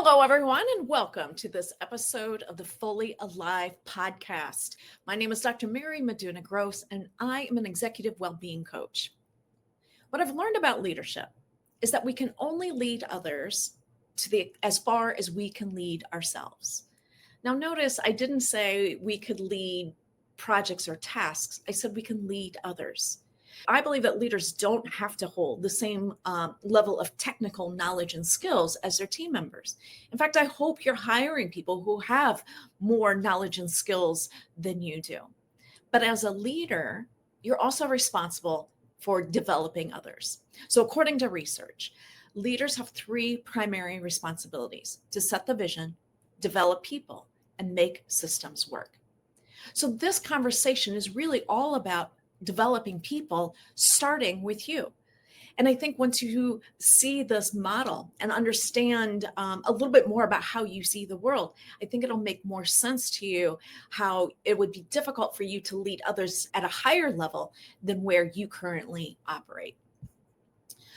Hello, everyone, and welcome to this episode of the Fully Alive podcast. My name is Dr. Medina Gross, and I am an executive well-being coach. What I've learned about leadership is that we can only lead others as far as we can lead ourselves. Now, notice I didn't say we could lead projects or tasks. I said we can lead others. I believe that leaders don't have to hold the same level of technical knowledge and skills as their team members. In fact, I hope you're hiring people who have more knowledge and skills than you do. But as a leader, you're also responsible for developing others. So according to research, leaders have three primary responsibilities: to set the vision, develop people, and make systems work. So this conversation is really all about developing people, starting with you. And I think once you see this model and understand a little bit more about how you see the world, I think it'll make more sense to you how it would be difficult for you to lead others at a higher level than where you currently operate.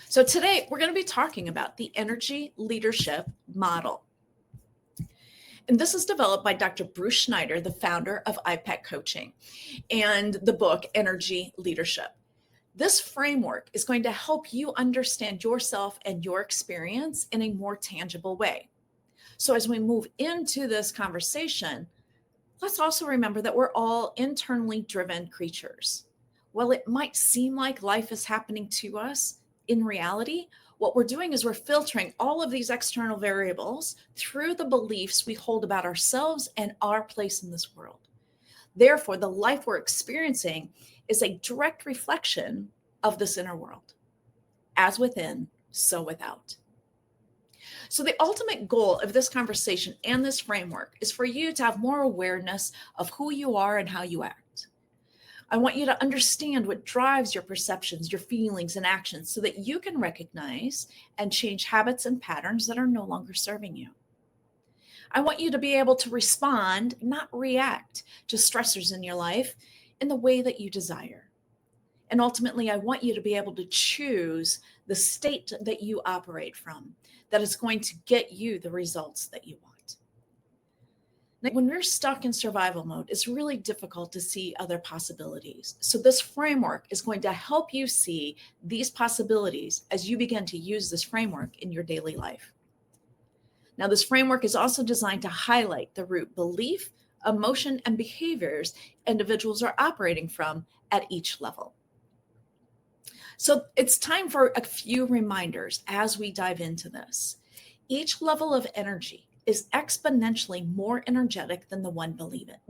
So today we're going to be talking about the energy leadership model. And this is developed by Dr. Bruce Schneider, the founder of IPEC Coaching, and the book Energy Leadership. This framework is going to help you understand yourself and your experience in a more tangible way. So as we move into this conversation, let's also remember that we're all internally driven creatures. While it might seem like life is happening to us, in reality, what we're doing is we're filtering all of these external variables through the beliefs we hold about ourselves and our place in this world. Therefore, the life we're experiencing is a direct reflection of this inner world. As within, so without. So the ultimate goal of this conversation and this framework is for you to have more awareness of who you are and how you act. I want you to understand what drives your perceptions, your feelings, and actions so that you can recognize and change habits and patterns that are no longer serving you. I want you to be able to respond, not react, to stressors in your life in the way that you desire. And ultimately, I want you to be able to choose the state that you operate from that is going to get you the results that you want. Now, when we're stuck in survival mode, it's really difficult to see other possibilities. So this framework is going to help you see these possibilities as you begin to use this framework in your daily life. Now, this framework is also designed to highlight the root belief, emotion, and behaviors individuals are operating from at each level. So it's time for a few reminders as we dive into this. Each level of energy is exponentially more energetic than the one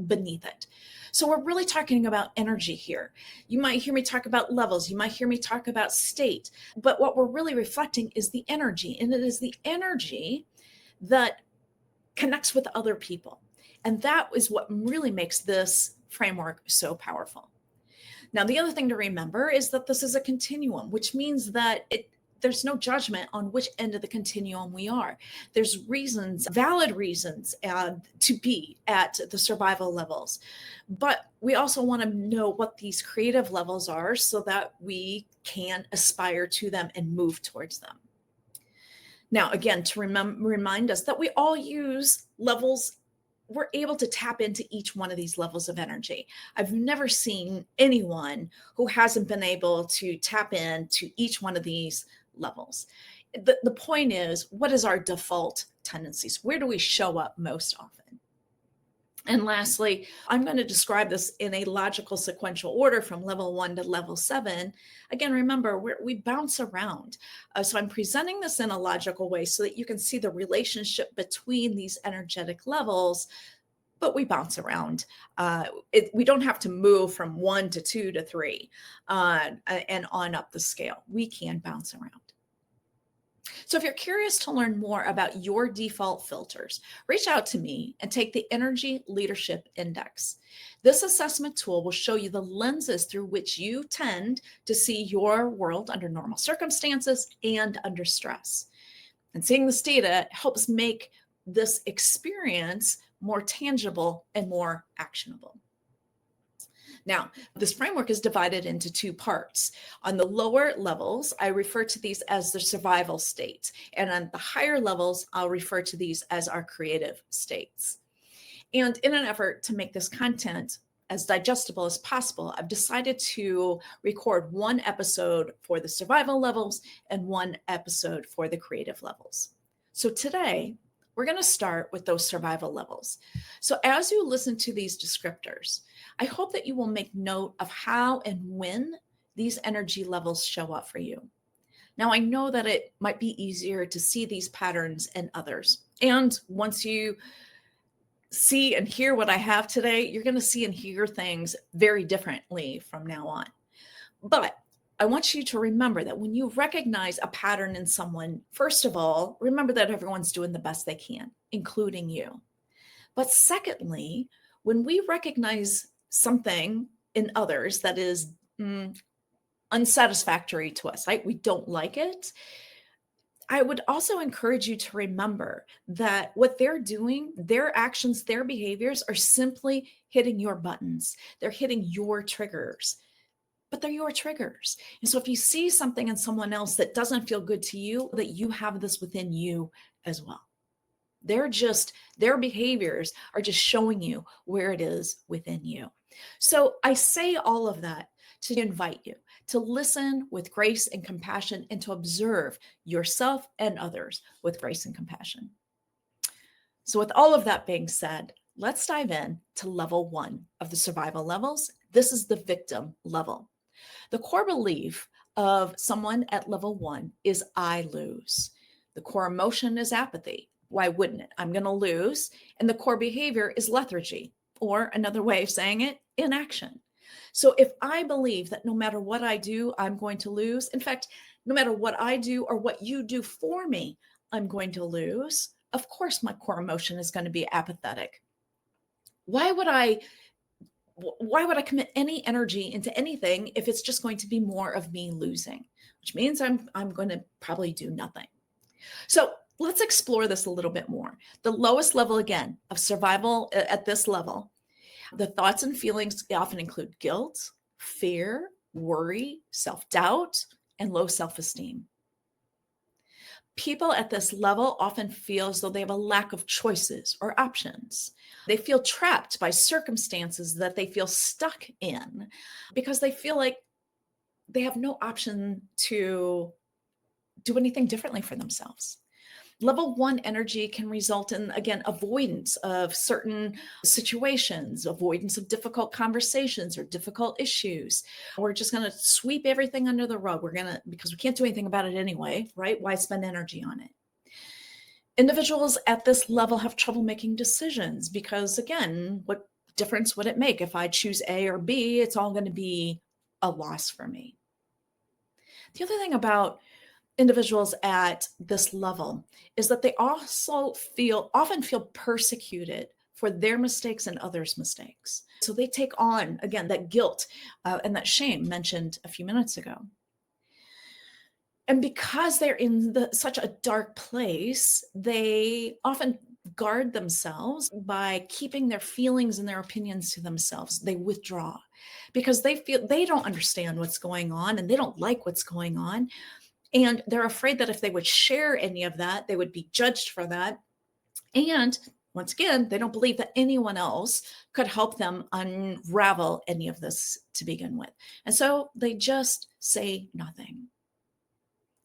beneath it. So we're really talking about energy here. You might hear me talk about levels, you might hear me talk about state, but what we're really reflecting is the energy, and it is the energy that connects with other people. And that is what really makes this framework so powerful. Now, the other thing to remember is that this is a continuum, which means that there's no judgment on which end of the continuum we are. There's reasons, valid reasons to be at the survival levels. But we also want to know what these creative levels are so that we can aspire to them and move towards them. Now, again, to remind us that we all use levels. We're able to tap into each one of these levels of energy. I've never seen anyone who hasn't been able to tap into each one of these levels. The point is, what is our default tendencies? Where do we show up most often? And lastly, I'm going to describe this in a logical sequential order from level 1 to level 7. Again, remember, we bounce around. So I'm presenting this in a logical way so that you can see the relationship between these energetic levels, but we bounce around. We don't have to move from 1 to 2 to 3 and on up the scale. We can bounce around. So if you're curious to learn more about your default filters, reach out to me and take the Energy Leadership Index. This assessment tool will show you the lenses through which you tend to see your world under normal circumstances and under stress. And seeing this data helps make this experience more tangible and more actionable. Now, this framework is divided into two parts. On the lower levels, I refer to these as the survival state. And on the higher levels, I'll refer to these as our creative states. And in an effort to make this content as digestible as possible, I've decided to record one episode for the survival levels and one episode for the creative levels. So today, we're going to start with those survival levels. So as you listen to these descriptors, I hope that you will make note of how and when these energy levels show up for you. Now, I know that it might be easier to see these patterns in others. And once you see and hear what I have today, you're going to see and hear things very differently from now on. But I want you to remember that when you recognize a pattern in someone, first of all, remember that everyone's doing the best they can, including you. But secondly, when we recognize something in others that is unsatisfactory to us, right? We don't like it. I would also encourage you to remember that what they're doing, their actions, their behaviors are simply hitting your buttons. They're hitting your triggers, but they're your triggers. And so if you see something in someone else that doesn't feel good to you, that you have this within you as well. Their behaviors are just showing you where it is within you. So I say all of that to invite you to listen with grace and compassion and to observe yourself and others with grace and compassion. So with all of that being said, let's dive in to level 1 of the survival levels. This is the victim level. The core belief of someone at level 1 is I lose. The core emotion is apathy. Why wouldn't it? I'm going to lose. And the core behavior is lethargy, or another way of saying it, inaction. So if I believe that no matter what I do, I'm going to lose, in fact, no matter what I do or what you do for me, I'm going to lose, of course, my core emotion is going to be apathetic. Why would I commit any energy into anything if it's just going to be more of me losing, which means I'm going to probably do nothing. So let's explore this a little bit more. The lowest level, again, of survival at this level, the thoughts and feelings often include guilt, fear, worry, self-doubt, and low self-esteem. People at this level often feel as though they have a lack of choices or options. They feel trapped by circumstances that they feel stuck in because they feel like they have no option to do anything differently for themselves. Level 1 energy can result in, again, avoidance of certain situations, avoidance of difficult conversations or difficult issues. We're just going to sweep everything under the rug. Because we can't do anything about it anyway, right? Why spend energy on it? Individuals at this level have trouble making decisions because, again, what difference would it make if I choose A or B? It's all going to be a loss for me. The other thing about individuals at this level is that they also often feel persecuted for their mistakes and others' mistakes. So they take on, again, that guilt and that shame mentioned a few minutes ago. And because they're in such a dark place, they often guard themselves by keeping their feelings and their opinions to themselves. They withdraw because they feel they don't understand what's going on and they don't like what's going on. And they're afraid that if they would share any of that, they would be judged for that. And once again, they don't believe that anyone else could help them unravel any of this to begin with. And so they just say nothing.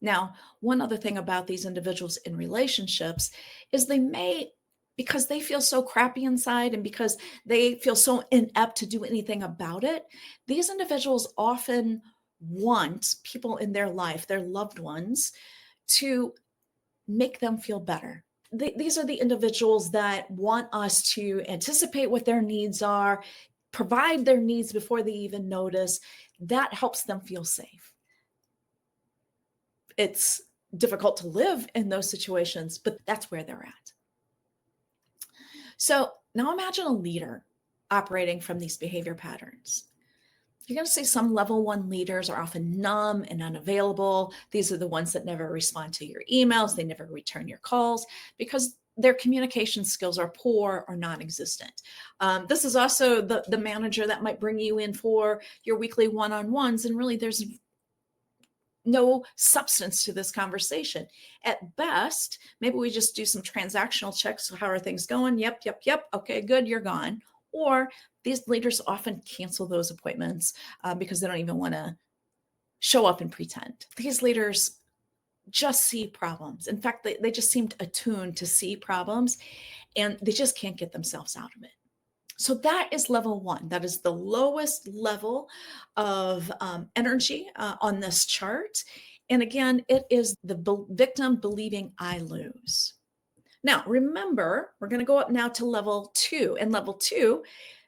Now, one other thing about these individuals in relationships is they may, because they feel so crappy inside and because they feel so inept to do anything about it, these individuals often want people in their life, their loved ones, to make them feel better. These are the individuals that want us to anticipate what their needs are, provide their needs before they even notice. That helps them feel safe. It's difficult to live in those situations, but that's where they're at. So now imagine a leader operating from these behavior patterns. You're going to see some level 1 leaders are often numb and unavailable. These are the ones that never respond to your emails. They never return your calls because their communication skills are poor or non-existent. This is also the manager that might bring you in for your weekly one-on-ones, and really there's no substance to this conversation. At best, maybe we just do some transactional checks. How are things going? Yep. Okay, good. You're gone. Or these leaders often cancel those appointments because they don't even want to show up and pretend. These leaders just see problems. In fact, they just seemed attuned to see problems, and they just can't get themselves out of it. So that is level 1. That is the lowest level of energy on this chart. And again, it is the victim believing I lose. Now, remember, we're going to go up now to level 2. And level 2,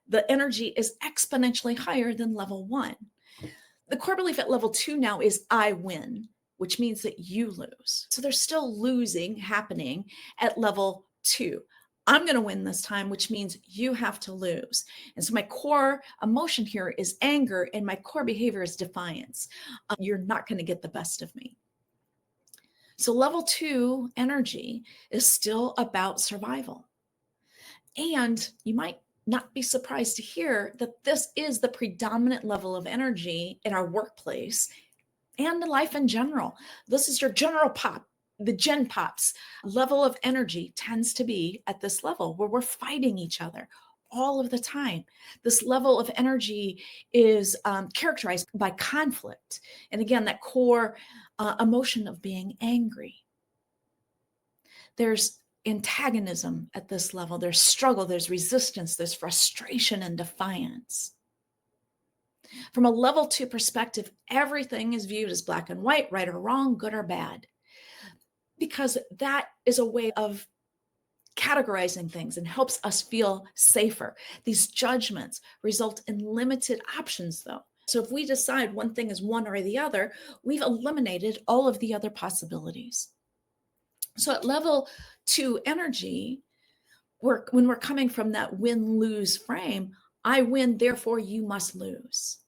the energy is exponentially higher than level 1. The core belief at level 2 now is I win, which means that you lose. So there's still losing happening at level 2. I'm going to win this time, which means you have to lose. And so my core emotion here is anger, and my core behavior is defiance. You're not going to get the best of me. So level 2 energy is still about survival. And you might not be surprised to hear that this is the predominant level of energy in our workplace and in life in general. This is your general pop. The Gen Pops level of energy tends to be at this level where we're fighting each other all of the time. This level of energy is characterized by conflict. And again, that core emotion of being angry. There's antagonism at this level. There's struggle, there's resistance, there's frustration and defiance. From a level 2 perspective, everything is viewed as black and white, right or wrong, good or bad, because that is a way of categorizing things and helps us feel safer. These judgments result in limited options, though. So if we decide one thing is one or the other, we've eliminated all of the other possibilities. So at level 2 energy, when we're coming from that win-lose frame, I win, therefore you must lose.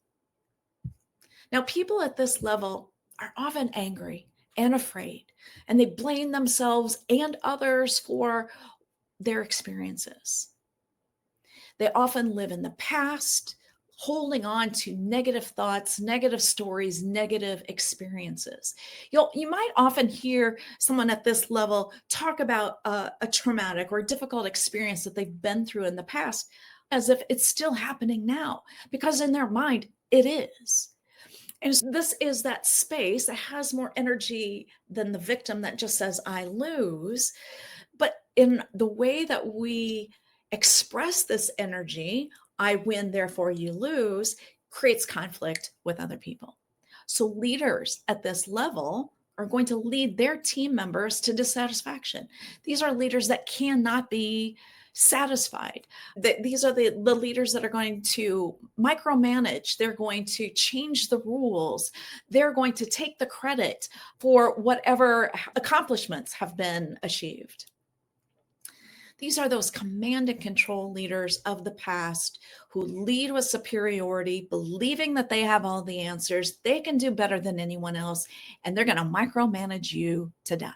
Now, people at this level are often angry and afraid, and they blame themselves and others for their experiences. They often live in the past, holding on to negative thoughts, negative stories, negative experiences. You might often hear someone at this level talk about a traumatic or difficult experience that they've been through in the past as if it's still happening now, because in their mind, it is. And this is that space that has more energy than the victim that just says, I lose. But in the way that we express this energy, I win, therefore you lose, creates conflict with other people. So leaders at this level are going to lead their team members to dissatisfaction. These are leaders that cannot be satisfied. These are the leaders that are going to micromanage. They're going to change the rules. They're going to take the credit for whatever accomplishments have been achieved. These are those command and control leaders of the past who lead with superiority, believing that they have all the answers, they can do better than anyone else, and they're going to micromanage you to death.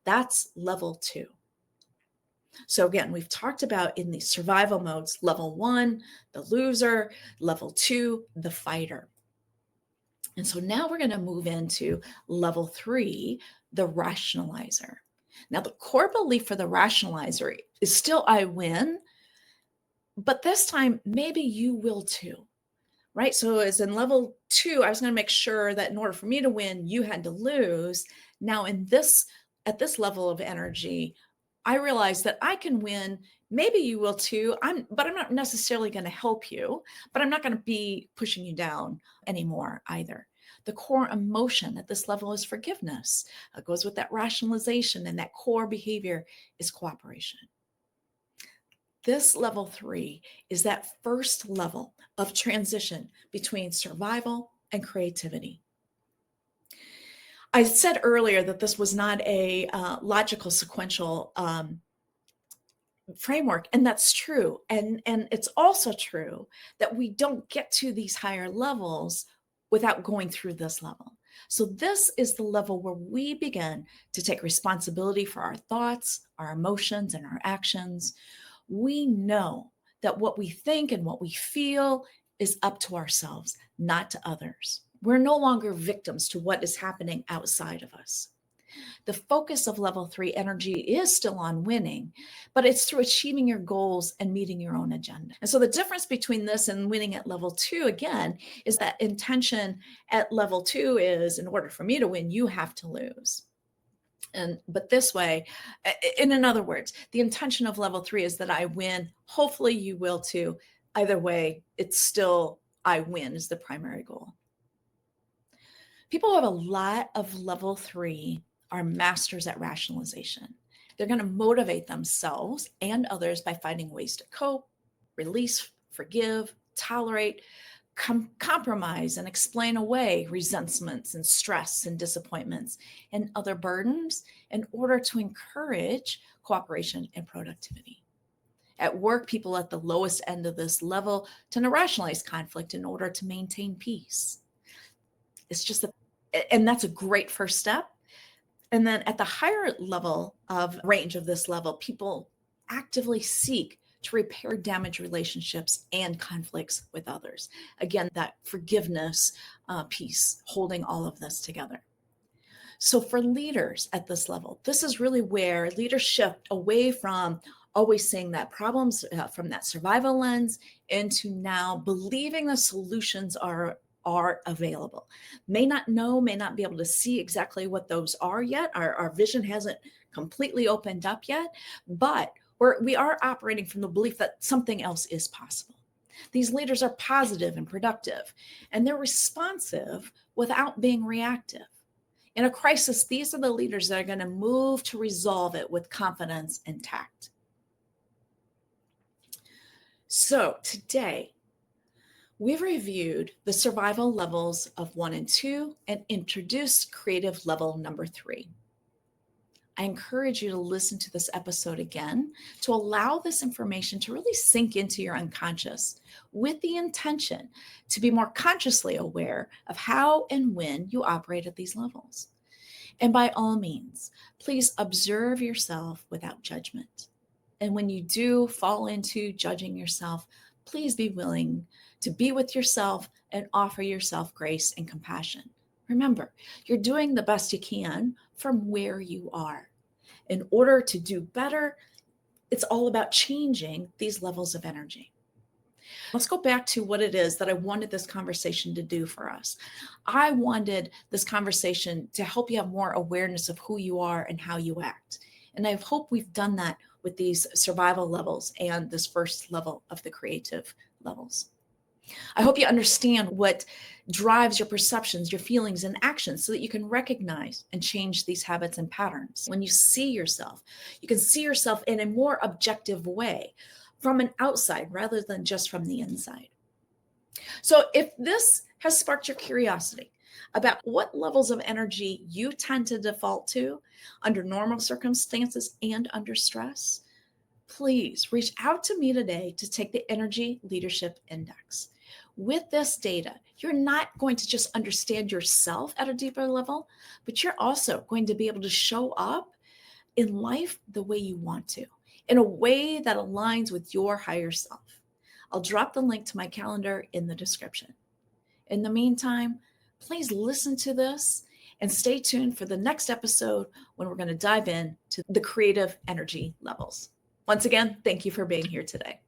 That's level 2. So again, we've talked about in these survival modes, level 1, the loser, level 2, the fighter. And so now we're going to move into level 3, the rationalizer. Now, the core belief for the rationalizer is still I win, but this time maybe you will too, right? So as in level 2, I was going to make sure that in order for me to win, you had to lose. Now at this level of energy, I realize that I can win. Maybe you will too. But I'm not necessarily going to help you, but I'm not going to be pushing you down anymore either. The core emotion at this level is forgiveness. It goes with that rationalization, and that core behavior is cooperation. This level 3 is that first level of transition between survival and creativity. I said earlier that this was not a logical sequential framework, and that's true. And it's also true that we don't get to these higher levels without going through this level. So this is the level where we begin to take responsibility for our thoughts, our emotions, and our actions. We know that what we think and what we feel is up to ourselves, not to others. We're no longer victims to what is happening outside of us. The focus of level 3 energy is still on winning, but it's through achieving your goals and meeting your own agenda. And so the difference between this and winning at level 2, again, is that intention at level 2 is, in order for me to win, you have to lose. But this way, in other words, the intention of level 3 is that I win. Hopefully you will too. Either way, it's still I win is the primary goal. People who have a lot of level 3 are masters at rationalization. They're going to motivate themselves and others by finding ways to cope, release, forgive, tolerate, compromise, and explain away resentments and stress and disappointments and other burdens in order to encourage cooperation and productivity. At work, people at the lowest end of this level tend to rationalize conflict in order to maintain peace. It's just and that's a great first step. And then at the higher level of range of this level, people actively seek to repair damaged relationships and conflicts with others. Again, that forgiveness piece, holding all of this together. So for leaders at this level, this is really where leaders shift away from always seeing that problems from that survival lens into now believing the solutions are available. May not know, may not be able to see exactly what those are yet. Our vision hasn't completely opened up yet, but we are operating from the belief that something else is possible. These leaders are positive and productive, and they're responsive without being reactive. In a crisis, these are the leaders that are going to move to resolve it with confidence and tact. So today, we've reviewed the survival levels of 1 and 2 and introduced creative level number 3. I encourage you to listen to this episode again to allow this information to really sink into your unconscious with the intention to be more consciously aware of how and when you operate at these levels. And by all means, please observe yourself without judgment. And when you do fall into judging yourself, please be willing to be with yourself and offer yourself grace and compassion. Remember, you're doing the best you can from where you are. In order to do better, it's all about changing these levels of energy. Let's go back to what it is that I wanted this conversation to do for us. I wanted this conversation to help you have more awareness of who you are and how you act. And I hope we've done that with these survival levels and this first level of the creative levels. I hope you understand what drives your perceptions, your feelings, and actions so that you can recognize and change these habits and patterns. When you see yourself, you can see yourself in a more objective way from an outside rather than just from the inside. So if this has sparked your curiosity about what levels of energy you tend to default to under normal circumstances and under stress, please reach out to me today to take the Energy Leadership Index. With this data, you're not going to just understand yourself at a deeper level, but you're also going to be able to show up in life the way you want to, in a way that aligns with your higher self. I'll drop the link to my calendar in the description. In the meantime, please listen to this and stay tuned for the next episode when we're going to dive into the creative energy levels. Once again, thank you for being here today.